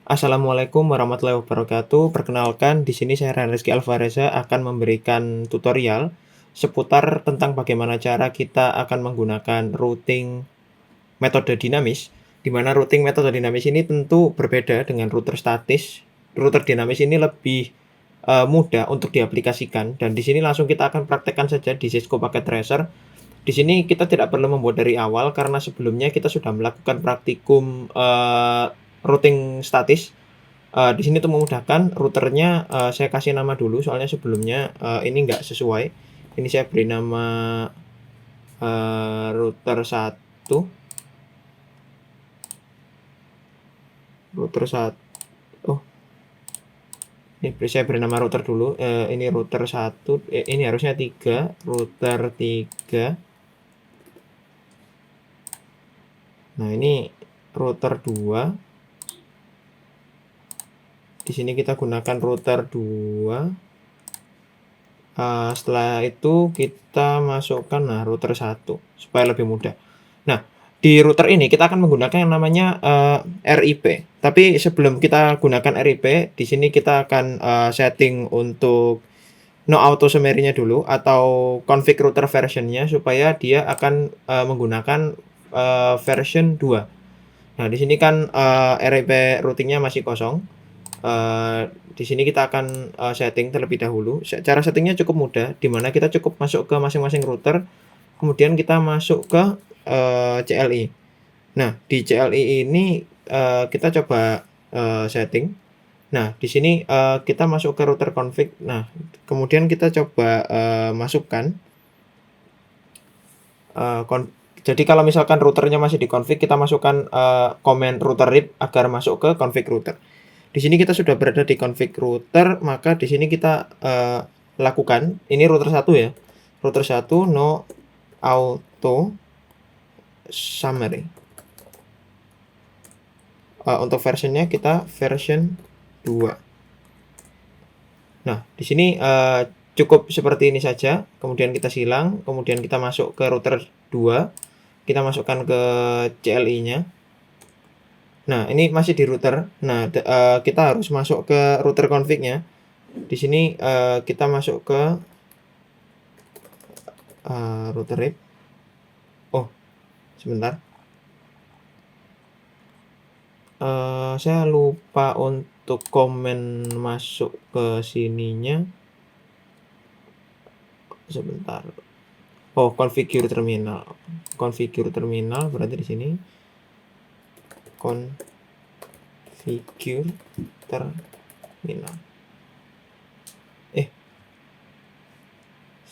Assalamualaikum warahmatullahi wabarakatuh. Perkenalkan, di sini saya Rizky Alvareza akan memberikan tutorial seputar tentang bagaimana cara kita akan menggunakan routing metode dinamis, di mana routing metode dinamis ini tentu berbeda dengan router statis. Router dinamis ini lebih mudah untuk diaplikasikan, dan di sini langsung kita akan praktekkan saja di Cisco Packet Tracer. Di sini kita tidak perlu membuat dari awal karena sebelumnya kita sudah melakukan praktikum routing statis. Di sini untuk memudahkan routernya, saya kasih nama dulu soalnya sebelumnya ini nggak sesuai. Ini saya beri nama router 1. Router 1. Oh, ini saya beri nama router dulu. Ini router 1. Ini harusnya 3. Router 3. Nah, ini router 2. Di sini kita gunakan router 2. Setelah itu kita masukkan router 1 supaya lebih mudah. Nah, di router ini kita akan menggunakan yang namanya RIP. Tapi sebelum kita gunakan RIP, di sini kita akan setting untuk no auto summary-nya dulu atau config router version-nya supaya dia akan menggunakan version 2. Nah, di sini kan RIP routing-nya masih kosong. Di sini kita akan setting terlebih dahulu. Cara settingnya cukup mudah, di mana kita cukup masuk ke masing-masing router, kemudian kita masuk ke CLI. Nah, di CLI ini kita coba setting. Nah, di sini kita masuk ke router config. Nah, kemudian kita coba masukkan. Jadi kalau misalkan routernya masih di config, kita masukkan command router rip agar masuk ke config router. Di sini kita sudah berada di config router, maka di sini kita lakukan, ini router 1 ya. Router 1 no auto summary. Untuk versionnya kita version 2. Nah, di sini cukup seperti ini saja. Kemudian kita silang, kemudian kita masuk ke router 2. Kita masukkan ke CLI-nya. Nah, ini masih di router. Nah, kita harus masuk ke router config-nya. Di sini kita masuk ke router rip. Oh, sebentar. Saya lupa untuk komen masuk ke sininya. Sebentar. Oh, configure terminal. Configure terminal berarti di sini. Configure terminal.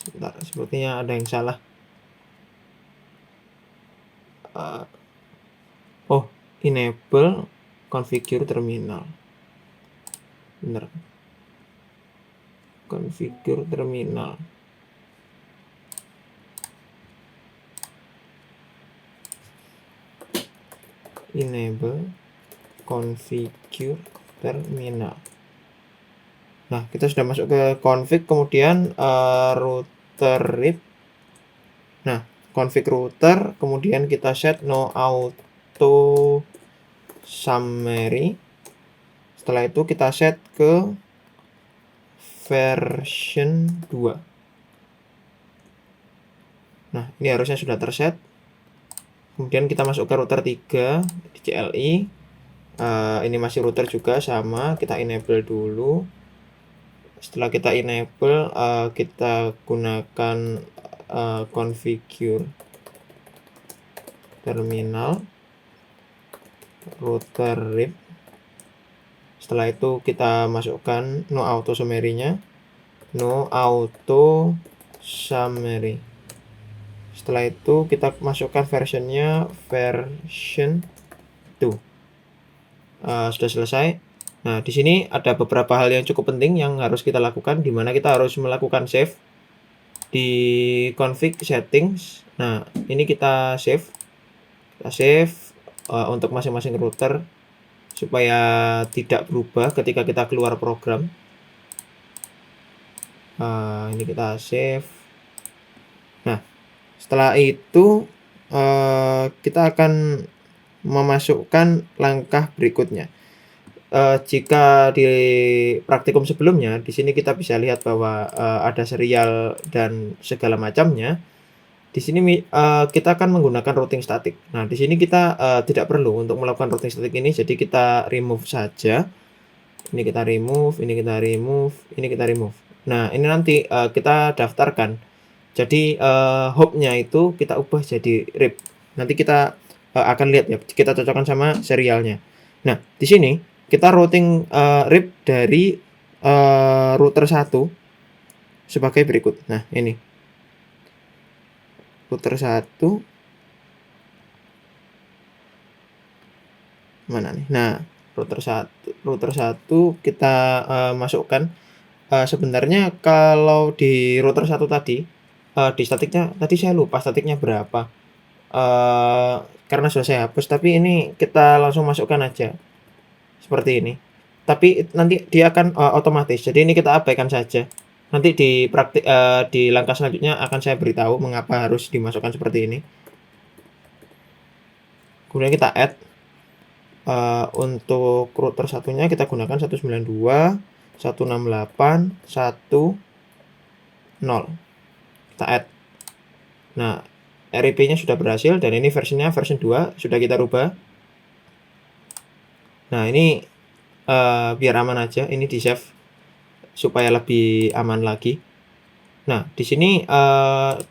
Sebentar, sepertinya ada yang salah. Oh, enable configure terminal. Benar. Configure terminal. Enable configure terminal. Nah, kita sudah masuk ke config, kemudian router rip. Nah, config router, kemudian kita set no auto summary. Setelah itu kita set ke version 2. Nah, ini harusnya sudah terset. Kemudian kita masuk ke router 3 di CLI. Ini masih router juga sama, kita enable dulu. Setelah kita enable, kita gunakan configure terminal router rip. Setelah itu kita masukkan no auto summary-nya. No auto summary. Setelah itu kita masukkan versionnya version 2. Sudah selesai. Nah, di sini ada beberapa hal yang cukup penting yang harus kita lakukan, di mana kita harus melakukan save di config settings. Nah, ini kita save. Kita save untuk masing-masing router supaya tidak berubah ketika kita keluar program. Ini kita save. Nah, setelah itu kita akan memasukkan langkah berikutnya. jika di praktikum sebelumnya, di sini kita bisa lihat bahwa, ada serial dan segala macamnya. Di sini kita akan menggunakan routing statik. Nah, di sini kita, tidak perlu untuk melakukan routing statik ini, jadi kita remove saja. Ini kita remove, ini kita remove, ini kita remove. Nah, ini nanti, kita daftarkan. Jadi, hop-nya itu kita ubah jadi RIP. Nanti kita, akan lihat ya, kita cocokkan sama serialnya. Nah, di sini kita routing, RIP dari, router 1 sebagai berikut. Nah, ini. Router 1 mana nih? Nah, router 1 kita, masukkan. Sebenarnya kalau di router 1 tadi, di statiknya tadi saya lupa statiknya berapa, karena sudah saya hapus, tapi ini kita langsung masukkan aja, seperti ini. Tapi nanti dia akan, otomatis, jadi ini kita abaikan saja. Nanti di langkah selanjutnya akan saya beritahu mengapa harus dimasukkan seperti ini. Kemudian kita add, untuk router satunya kita gunakan 192.168.1.0. Kita add. Nah, RIP-nya sudah berhasil dan ini versinya versi 2 sudah kita rubah. Nah, ini, biar aman aja, ini di-save supaya lebih aman lagi. Nah, di sini,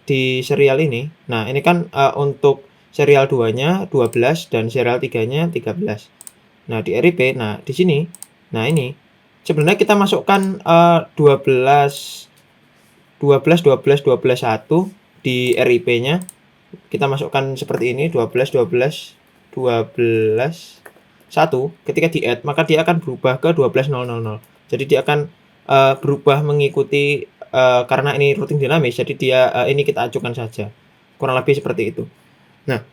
di serial ini, nah ini kan, untuk serial 2-nya 12 dan serial 3-nya 13. Nah, di RIP, nah di sini, nah ini sebenarnya kita masukkan, 12, 12, 12, 12, 1 di RIP-nya. Kita masukkan seperti ini 12, 12, 12, 1. Ketika di-add, maka dia akan berubah ke 12.000. Jadi dia akan, berubah mengikuti, karena ini routing dinamis, jadi dia, ini kita acukan saja. Kurang lebih seperti itu. Nah,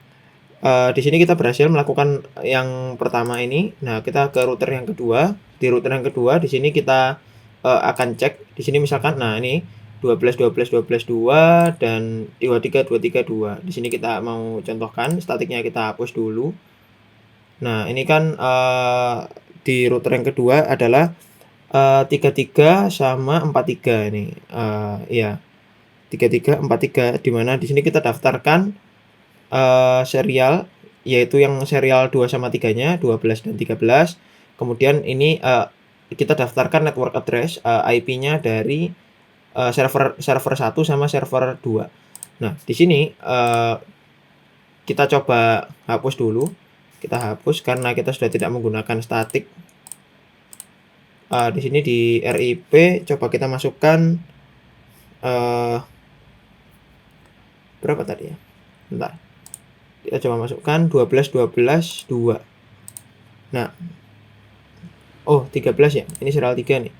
di sini kita berhasil melakukan yang pertama ini. Nah, kita ke router yang kedua. Di router yang kedua, di sini kita, akan cek. Di sini misalkan, nah ini 12, 12, 12, 2 dan 23, 23, 2. Di sini kita mau contohkan, statiknya kita hapus dulu. Nah, ini kan, di router yang kedua adalah, 33 sama 43 ini, iya. 33, 43, di mana di sini kita daftarkan, serial, yaitu yang serial 2 sama 3-nya, 12 dan 13. Kemudian ini, kita daftarkan network address, IP-nya dari, server 1 sama server 2. Nah, di sini, kita coba hapus dulu. Kita hapus karena kita sudah tidak menggunakan statik. Di sini di RIP coba kita masukkan, berapa tadi ya? Bentar. Kita coba masukkan 12, 12, 2. Nah, oh 13 ya, ini serial 3 nih.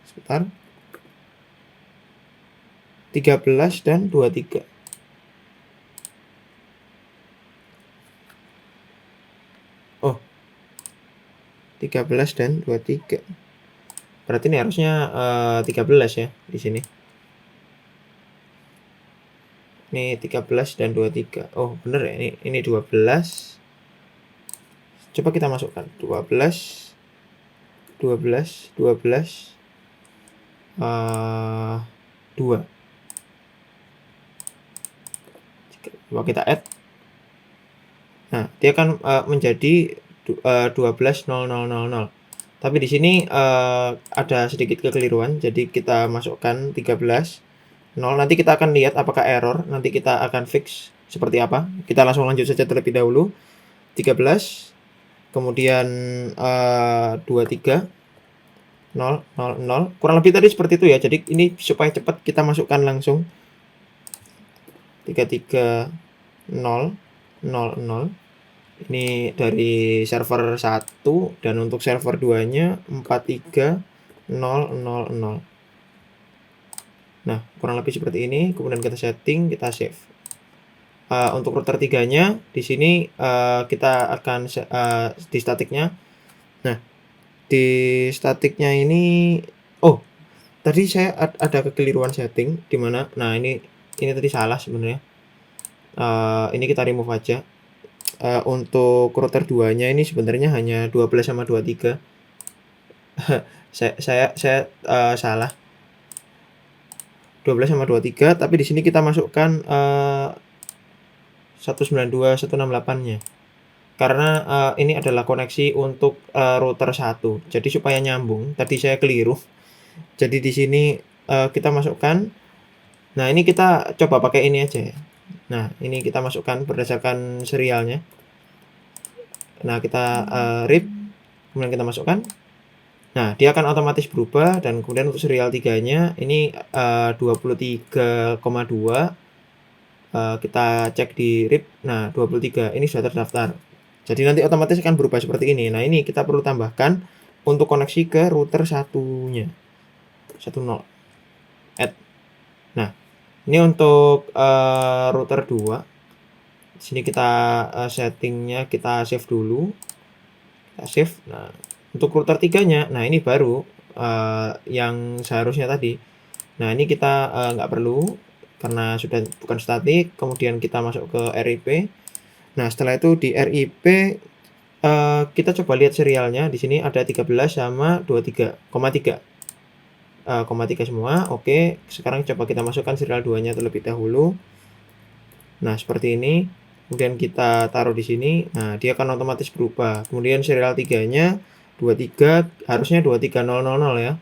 Sebentar. 13 dan 23. Oh, 13 dan 23. Berarti ini harusnya, 13 ya di sini. Ini 13 dan 23. Oh, bener ya, ini 12. Coba kita masukkan 12, 12, 12, 2. Coba kita add. Nah, dia akan, menjadi 12.000. Tapi di sini, ada sedikit kekeliruan, jadi kita masukkan 13, 0. Nanti kita akan lihat apakah error, nanti kita akan fix seperti apa. Kita langsung lanjut saja terlebih dahulu. 13, kemudian, 23, 0, 0, 0. Kurang lebih tadi seperti itu ya. Jadi ini supaya cepat kita masukkan langsung 33, 0, 0, 0. Ini dari server 1 dan untuk server 2-nya 43, 0, 0, 0. Nah, kurang lebih seperti ini. Kemudian kita setting, kita save. Untuk router 3-nya di sini, kita akan di statiknya. Nah, di statiknya ini, oh, tadi saya ada kekeliruan setting di mana, nah ini tadi salah sebenarnya. Ini kita remove aja. Untuk router 2-nya ini sebenarnya hanya 12 sama 23. Saya salah. 12 sama 23, tapi di sini kita masukkan 192, 168-nya. Karena ini adalah koneksi untuk router 1. Jadi supaya nyambung, tadi saya keliru. Jadi di sini kita masukkan. Nah, ini kita coba pakai ini aja ya. Nah, ini kita masukkan berdasarkan serialnya. Nah, kita rip, kemudian kita masukkan. Nah, dia akan otomatis berubah, dan kemudian untuk serial 3-nya ini 23,2. Kita cek di RIP. Nah, 23 ini sudah terdaftar. Jadi nanti otomatis akan berubah seperti ini. Nah, ini kita perlu tambahkan untuk koneksi ke router 1-nya. 10. Add. Nah, ini untuk router 2. Di sini kita settingnya kita save dulu. Kita save. Nah, untuk router 3-nya, nah ini baru yang seharusnya tadi. Nah, ini kita nggak perlu karena sudah bukan statik. Kemudian kita masuk ke RIP. Nah, setelah itu di RIP kita coba lihat serialnya. Di sini ada 13 sama 23,3. 3 semua. Oke, sekarang coba kita masukkan serial 2-nya terlebih dahulu. Nah, seperti ini. Kemudian kita taruh di sini. Nah, dia akan otomatis berubah. Kemudian serial 3-nya 23, harusnya 23000 ya.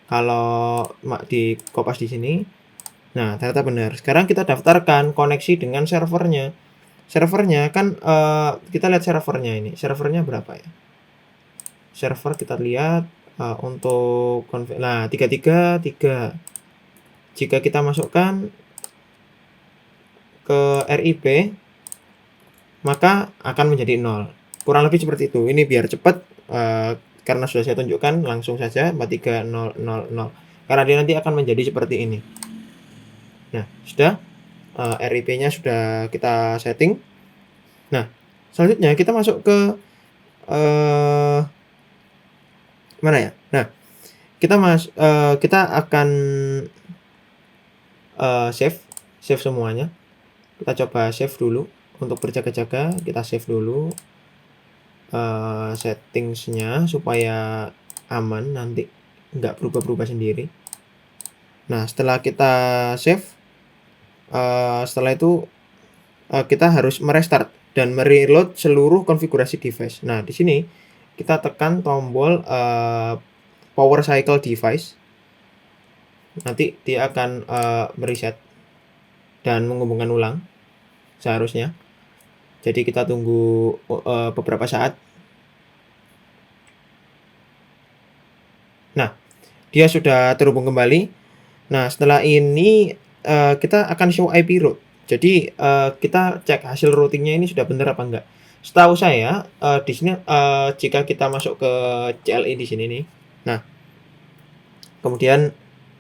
Kalau di kopas di sini. Nah, ternyata benar. Sekarang kita daftarkan koneksi dengan servernya. Servernya kan kita lihat servernya ini. Servernya berapa ya? Server kita lihat untuk nah 333. Jika kita masukkan ke RIP, maka akan menjadi 0. Kurang lebih seperti itu. Ini biar cepat karena sudah saya tunjukkan, langsung saja 43000. Karena dia nanti akan menjadi seperti ini. Nah, sudah RIP-nya sudah kita setting. Nah, selanjutnya kita masuk ke mana ya? Nah, kita akan save semuanya. Kita coba save dulu untuk berjaga-jaga. Kita save dulu settingsnya supaya aman, nanti nggak berubah-berubah sendiri. Nah, setelah kita save, setelah itu kita harus merestart dan mereload seluruh konfigurasi device. Nah, di sini kita tekan tombol power cycle device. Nanti dia akan mereset dan menghubungkan ulang seharusnya. Jadi kita tunggu beberapa saat. Nah, dia sudah terhubung kembali. Nah, setelah ini kita akan show IP route. Jadi kita cek hasil routingnya ini sudah benar apa enggak. Setahu saya di sini jika kita masuk ke CLI di sini nih. Nah, kemudian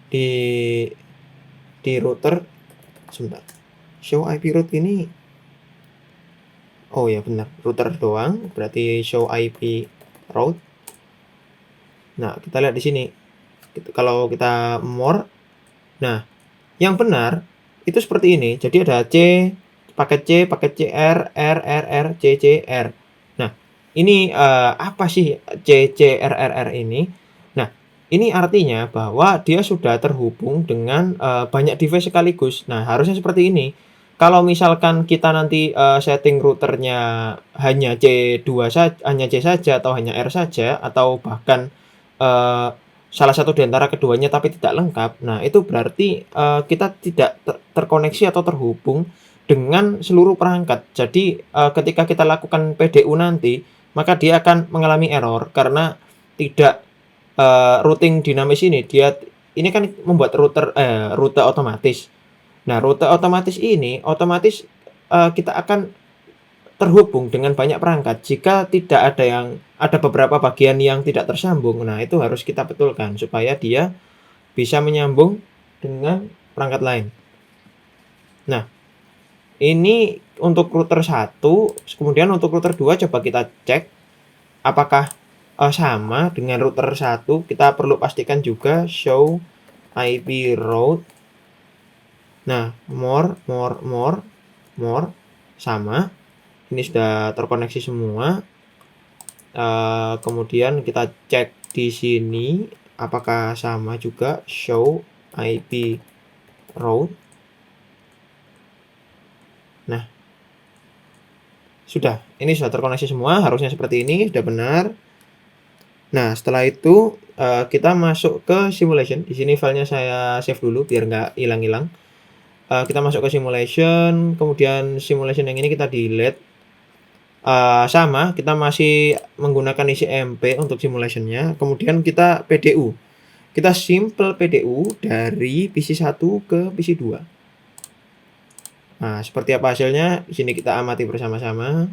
di router, sebentar. Show IP route ini, oh ya benar, router doang, berarti show IP route. Nah, kita lihat di sini. Kalau kita more, nah, yang benar itu seperti ini. Jadi ada paket CR, R, CCR. Nah, ini apa sih CCRRR ini? Nah, ini artinya bahwa dia sudah terhubung dengan banyak device sekaligus. Nah, harusnya seperti ini. Kalau misalkan kita nanti setting routernya hanya C2 saja, hanya C saja, atau hanya R saja, atau bahkan salah satu di antara keduanya tapi tidak lengkap. Nah, itu berarti kita tidak terkoneksi atau terhubung dengan seluruh perangkat. Jadi ketika kita lakukan PDU nanti, maka dia akan mengalami error karena tidak routing dinamis ini. Ini kan membuat rute otomatis. Nah, rute otomatis ini otomatis kita akan terhubung dengan banyak perangkat. Jika tidak ada beberapa bagian yang tidak tersambung, nah itu harus kita betulkan supaya dia bisa menyambung dengan perangkat lain. Nah, ini untuk router 1, kemudian untuk router 2 coba kita cek apakah sama dengan router 1. Kita perlu pastikan juga show IP route. Nah, more. sama. Ini sudah terkoneksi semua. Kemudian kita cek di sini apakah sama juga, show IP route. Nah, sudah. Ini sudah terkoneksi semua, harusnya seperti ini, sudah benar. Nah, setelah itu kita masuk ke simulation. Di sini filenya saya save dulu biar nggak hilang-hilang. Kita masuk ke simulation, kemudian simulation yang ini kita delete. Sama, kita masih menggunakan isi MP untuk simulationnya. Kemudian kita PDU. Kita simple PDU dari PC1 ke PC2. Nah, seperti apa hasilnya? Di sini kita amati bersama-sama.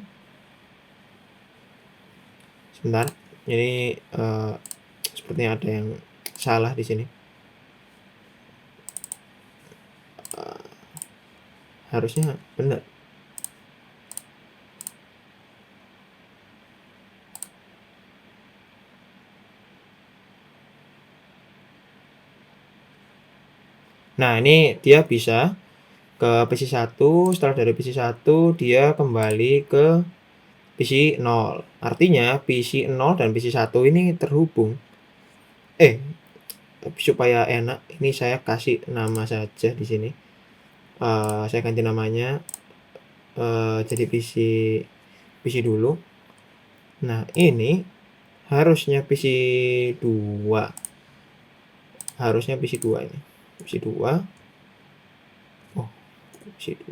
Sebentar, ini sepertinya ada yang salah di sini. Harusnya benar. Nah, ini dia bisa ke PC1, setelah dari PC1 dia kembali ke PC0. Artinya PC0 dan PC1 ini terhubung. Supaya enak, ini saya kasih nama saja di sini. Saya ganti namanya jadi PC dulu. Nah, ini harusnya PC2. Harusnya PC2 ini. PC2. Oh, PC2.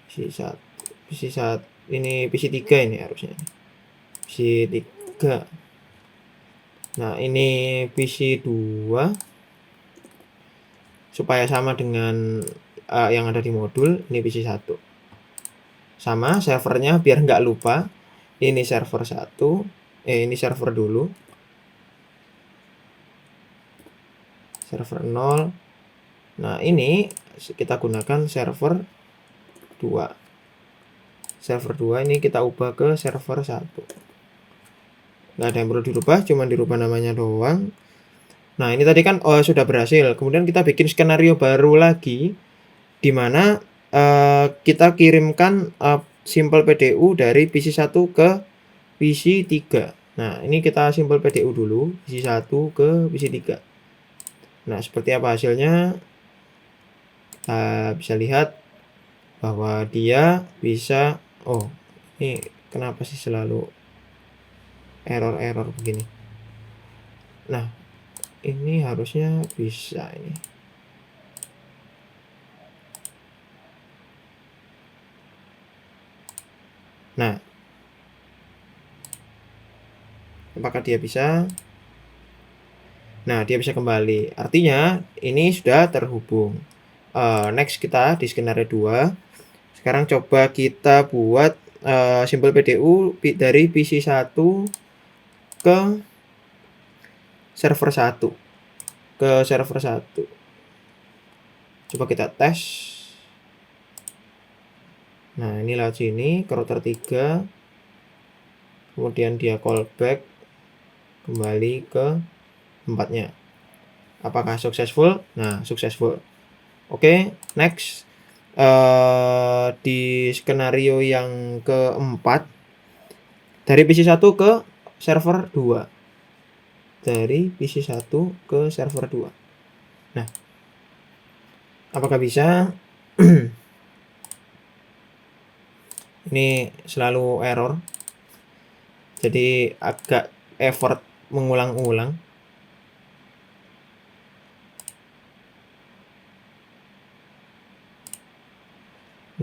PC1. PC1 ini PC3 ini harusnya. PC3. Nah, ini PC2 supaya sama dengan yang ada di modul. Ini PC1 sama servernya biar nggak lupa. Ini server 1, ini server dulu, server 0. Nah, ini kita gunakan server 2. Server 2 ini kita ubah ke server 1. Nggak ada yang perlu dirubah, cuma dirubah namanya doang. Nah, ini tadi kan sudah berhasil. Kemudian kita bikin skenario baru lagi, di mana kita kirimkan simple PDU dari PC1 ke PC3. Nah, ini kita simple PDU dulu, PC1 ke PC3. Nah, seperti apa hasilnya? Kita bisa lihat bahwa dia bisa, ini kenapa sih selalu error begini? Nah, ini harusnya bisa ini. Nah, apakah dia bisa? Nah, dia bisa kembali. Artinya ini sudah terhubung. Next kita di skenario 2. Sekarang coba kita buat simple PDU dari PC1 ke server 1. Ke server 1. Coba kita tes. Nah, ini lewat sini ke router 3. Kemudian dia callback kembali ke tempatnya. Apakah successful? Nah, successful. Oke, next. Di skenario yang keempat, dari PC1 ke server 2. Dari PC1 ke server 2. Nah, apakah bisa? Ini selalu error. Jadi agak effort mengulang-ulang.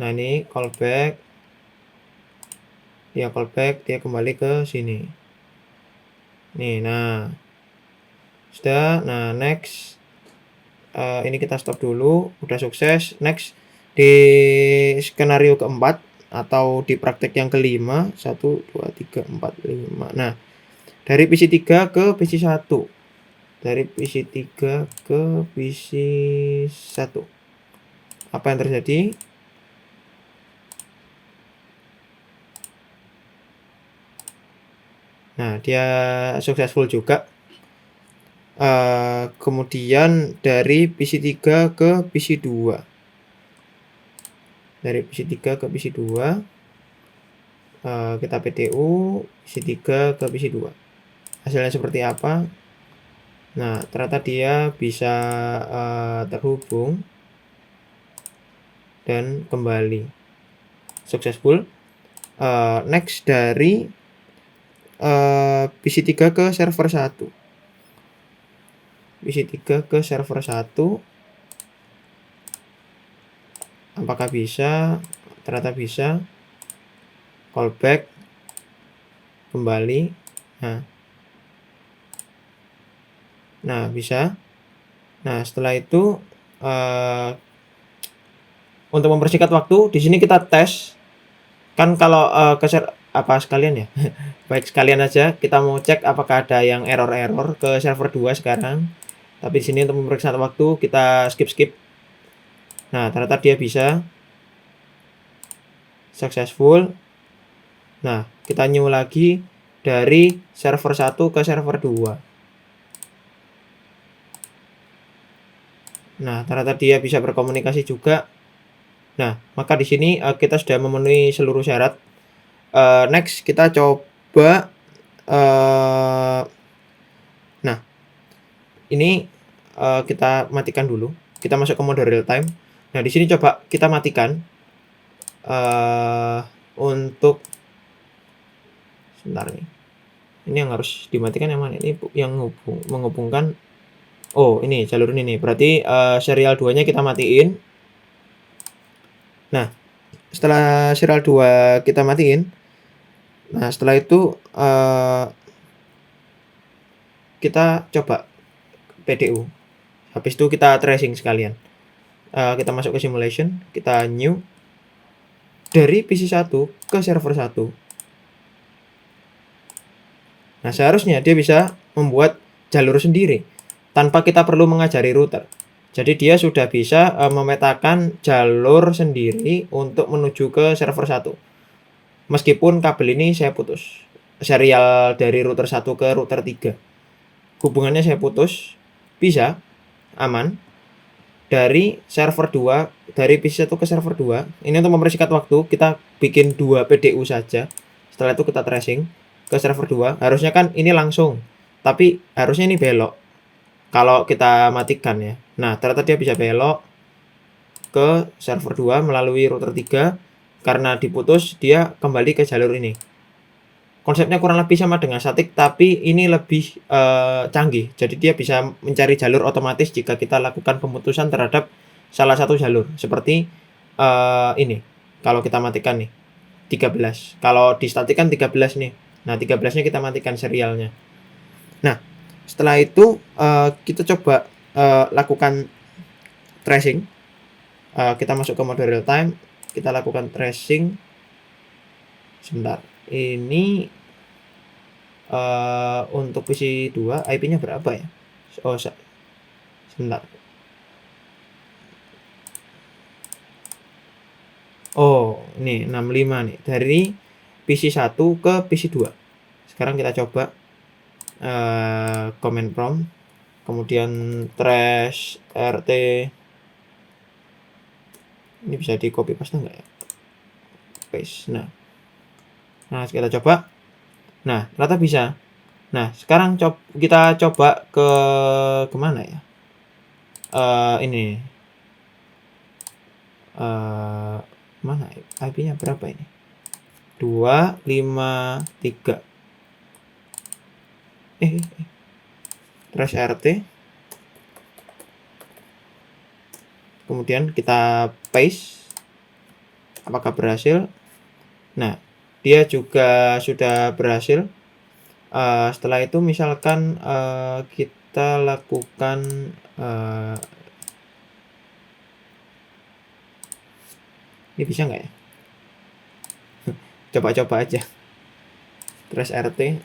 Nah, ini callback. Dia callback, dia kembali ke sini. Nih, nah. Sudah, nah next. Ini kita stop dulu, udah sukses. Next, di skenario keempat atau di praktek yang kelima, 1, 2, 3, 4, 5. Nah, dari PC3 ke PC1. Dari PC3 ke PC1. Apa yang terjadi? Nah, dia successful juga. Kemudian dari PC3 ke PC2. dari PC3 ke PC2, kita PDU PC3 ke PC2. Hasilnya seperti apa? Nah, ternyata dia bisa terhubung dan kembali successful. Next dari PC3 ke server 1. PC3 ke server 1. Apakah bisa? Ternyata bisa. Callback kembali. Nah, bisa. Nah, setelah itu untuk mempersingkat waktu, di sini kita tes. Kan kalau sekalian ya. Baik, sekalian aja kita mau cek apakah ada yang error ke server 2 sekarang. Tapi di sini untuk mempersingkat waktu kita skip. Nah, ternyata dia bisa successful. Nah, kita new lagi dari server 1 ke server 2. Nah, ternyata dia bisa berkomunikasi juga. Nah, maka di sini kita sudah memenuhi seluruh syarat. Next kita coba nah, ini kita matikan dulu. Kita masuk ke mode real time. Nah, di sini coba kita matikan untuk sebentar nih. Ini yang harus dimatikan yang mana? Ini yang menghubungkan. Oh, ini jalur ini nih. Berarti serial 2-nya kita matiin. Nah, setelah serial 2 kita matiin, nah setelah itu kita coba PDU. Habis itu kita tracing sekalian. Kita masuk ke simulation, kita new dari PC1 ke server 1. Nah, seharusnya dia bisa membuat jalur sendiri tanpa kita perlu mengajari router. Jadi dia sudah bisa memetakan jalur sendiri untuk menuju ke server 1. Meskipun kabel ini saya putus. Serial dari router 1 ke router 3. Hubungannya saya putus. Bisa. Aman. Dari server 2. Dari PC1 ke server 2. Ini untuk mempersingkat waktu. Kita bikin 2 PDU saja. Setelah itu kita tracing ke server 2. Harusnya kan ini langsung. Tapi harusnya ini belok. Kalau kita matikan ya. Nah, ternyata dia bisa belok ke server 2 melalui router 3. Karena diputus, dia kembali ke jalur ini. Konsepnya kurang lebih sama dengan statik, tapi ini lebih canggih. Jadi dia bisa mencari jalur otomatis jika kita lakukan pemutusan terhadap salah satu jalur. Seperti ini. Kalau kita matikan nih, 13. Kalau di statik kan 13 nih. Nah, 13-nya kita matikan serialnya. Nah, setelah itu kita coba lakukan tracing. Kita masuk ke mode real time. Kita lakukan tracing. Sebentar. Ini untuk PC2 IP-nya berapa ya? Oh, sebentar. Oh, ini 65 nih. Dari PC1 ke PC2. Sekarang kita coba command prompt. Kemudian trash rt. Ini bisa di copy paste enggak ya? Paste. Nah, kita coba. Nah, ternyata bisa. Nah, sekarang kita coba ke kemana ya? Ini. Mana IP-nya berapa ini? 253. Trash rt. Kemudian kita paste. Apakah berhasil? Nah, dia juga sudah berhasil. Setelah itu misalkan kita lakukan ini bisa nggak ya? Coba-coba aja. Trash rt.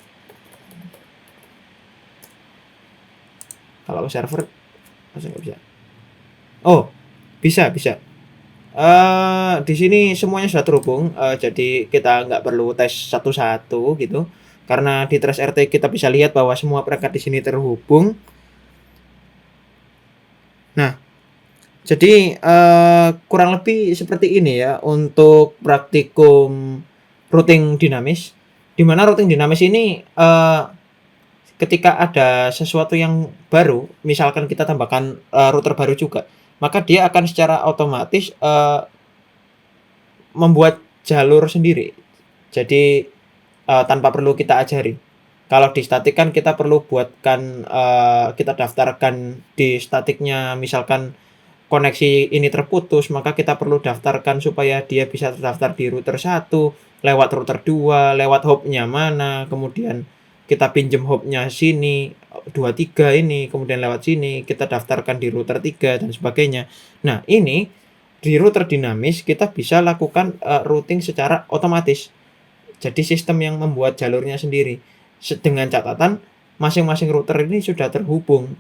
Kalau server masa nggak bisa? Oh, bisa. Di sini semuanya sudah terhubung, jadi kita nggak perlu tes satu-satu gitu. Karena di trash rt kita bisa lihat bahwa semua perangkat di sini terhubung. Nah, Jadi, kurang lebih seperti ini ya untuk praktikum routing dinamis, di mana routing dinamis ini, ketika ada sesuatu yang baru, misalkan kita tambahkan, router baru juga, maka dia akan secara otomatis, membuat jalur sendiri. Jadi, tanpa perlu kita ajari. Kalau di statik kan kita perlu buatkan, kita daftarkan di statiknya misalkan koneksi ini terputus, maka kita perlu daftarkan supaya dia bisa terdaftar di router satu, lewat router 2, lewat hop-nya mana, kemudian kita pinjem hop-nya sini, 2 3 ini, kemudian lewat sini, kita daftarkan di router 3 dan sebagainya. Nah, ini di router dinamis kita bisa lakukan, routing secara otomatis. Jadi sistem yang membuat jalurnya sendiri. Dengan catatan masing-masing router ini sudah terhubung.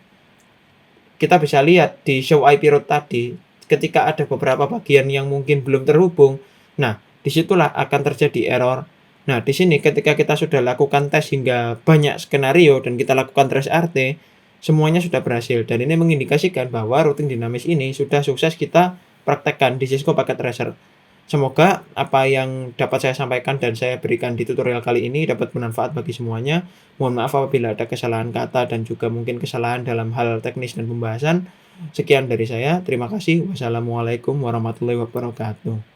Kita bisa lihat di show IP route tadi, ketika ada beberapa bagian yang mungkin belum terhubung, nah disitulah akan terjadi error. Nah di sini ketika kita sudah lakukan tes hingga banyak skenario dan kita lakukan trace RT, semuanya sudah berhasil dan ini mengindikasikan bahwa routing dinamis ini sudah sukses kita praktekkan di Cisco Packet Tracer. Semoga apa yang dapat saya sampaikan dan saya berikan di tutorial kali ini dapat bermanfaat bagi semuanya. Mohon maaf apabila ada kesalahan kata dan juga mungkin kesalahan dalam hal teknis dan pembahasan. Sekian dari saya, terima kasih. Wassalamualaikum warahmatullahi wabarakatuh.